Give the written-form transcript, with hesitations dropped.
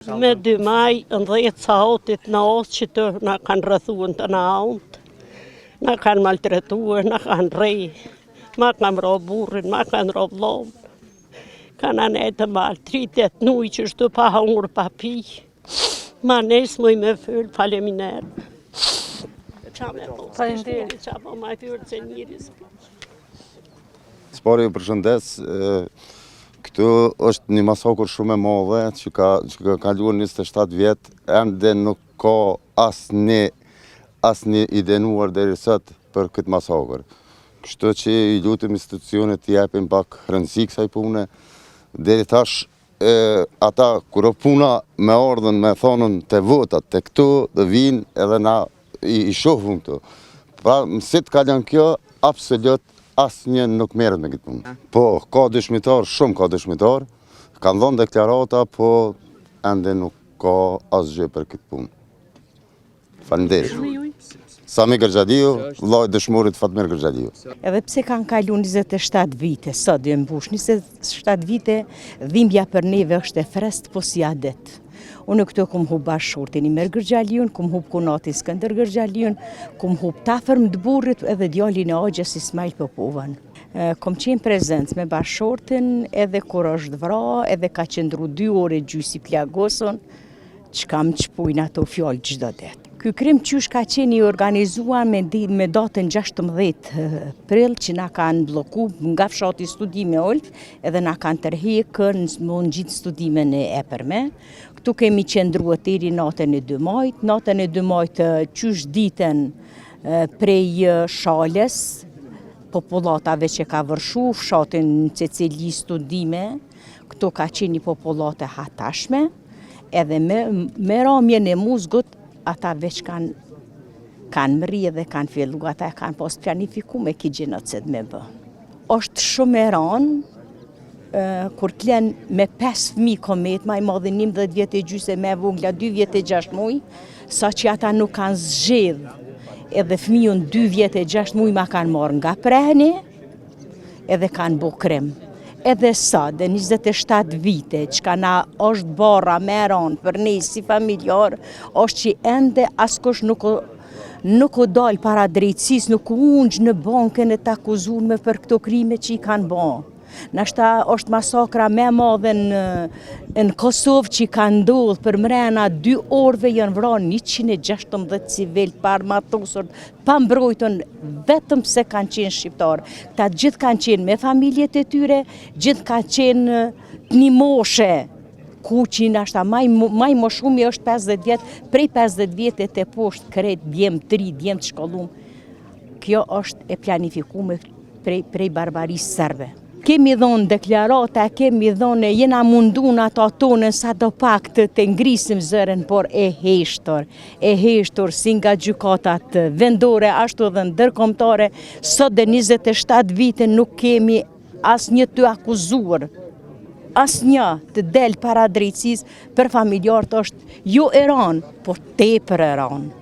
Me 2 maj, në 10 sautit në osë që të në kanë rëthuën të në auntë, në kanë maltretuën, në kanë rej, ma kanë ro burrin, ma kanë ro vlonë, kanë anë të maltritet nuj që shtu pa hangur pa pi, ma nesë muj me fëllë, faleminarë. Qa me po, qa po ma fyrë që njëris. Spari ju përshëndes, këtu është një masakur shumë e madhe që ka kaluar 27 vjetë, ende nuk ka asnjë i dënuar deri sot për këtë masakur. Kështu që i lutem institucionet të japin pak rëndësi kësaj pune. Deri tash ata kur puna me ardhen me thonën të votat, të këtu dhe vinë edhe na i shohëm këtu. Pra si të kalon kjo, absolut asnjë nuk merret me këtë punë. Po, ka dëshmitar, shumë ka dëshmitar, kanë dhënë deklarata, po ende nuk ka asgjë për këtë punë. Faleminderit. Sami Gërxhaliu, vllai dëshmorit Fatmir Gërxhaliu. Edhe pse kanë kaluar 27 vite, sot dhe mbush 27 vite, dhimbja për neve është e freskët po si adet. Unë këto kom hub bashkëshortin Imer Gërxhaliun, kom hub kunatin Skënder Gërxhaliun, kom hub tafërm të burrit edhe djalin e Axhës Ismail Popovan. Kom qenë prezent me bashkëshortin edhe kur është vra, edhe ka qëndru 2 orë gjysmë i plagoson, që kam qpujnë ato fjallë çdo ditë. Ky krim qysh ka qenë i organizuar me datën 16 prill që na kanë bloku nga fshati studime Olf edhe na kanë tërheqën në gjithë studimen e epërme. Këtu kemi qëndruar deri natën e 2 majit. Natën e 2 majit qysh ditën prej Shalës, popullatave që ka vërshu fshatin në secili studime, këtu ka qenë një popullate hatashme, edhe me ramjen e muzgut ata veç kanë mri dhe kanë fillu, ata kanë pas planifiku me ki gjenocid me bë. Është shumë e ranë, kur t'len me 5 fëmijë komet, ma i madhe 11 vjetë e gjysë me vogla 2 vjetë e 6 muj, sa që ata nuk kanë zgjedh, edhe fëmijën 2 vjetë e 6 muj ma kanë marrë nga prehni, edhe kanë bo krim. Edhe sa, dhe 27 vite, që ka na është barra me ranë për ne si familjar, është që ende askush nuk o dalë para drejtësis, nuk u ungjë në bankën e të akuzuar për këto krime që i kanë ba. Nashta është masakra me madhe në Kosovë që i kanë ndodhë për mrena 2 orëve janë vranë 116 civil pa armatosur, pa mbrojtën vetëm se kanë qenë shqiptarë. Ta gjithë kanë qenë me familjet e tyre, gjithë kanë qenë një moshe, ku që nashta maj më shumë është 50 vjetë, prej 50 vjetet e poshtë kretë, djemë 3, djemë të shkollum. Kjo është e planifikume prej barbarisë serbe. Kemi dhonë deklarata, kemi dhonë, jena mundun ato tonën sa do pak të ngrisim zëren, por e heshtor si nga gjykatat vendore, ashtu dhe ndërkombëtare, sot dhe 27 vite nuk kemi asnjë të akuzuar, asnjë të del para drejtësisë për familjarët është jo e ranë, por tepër e ranë.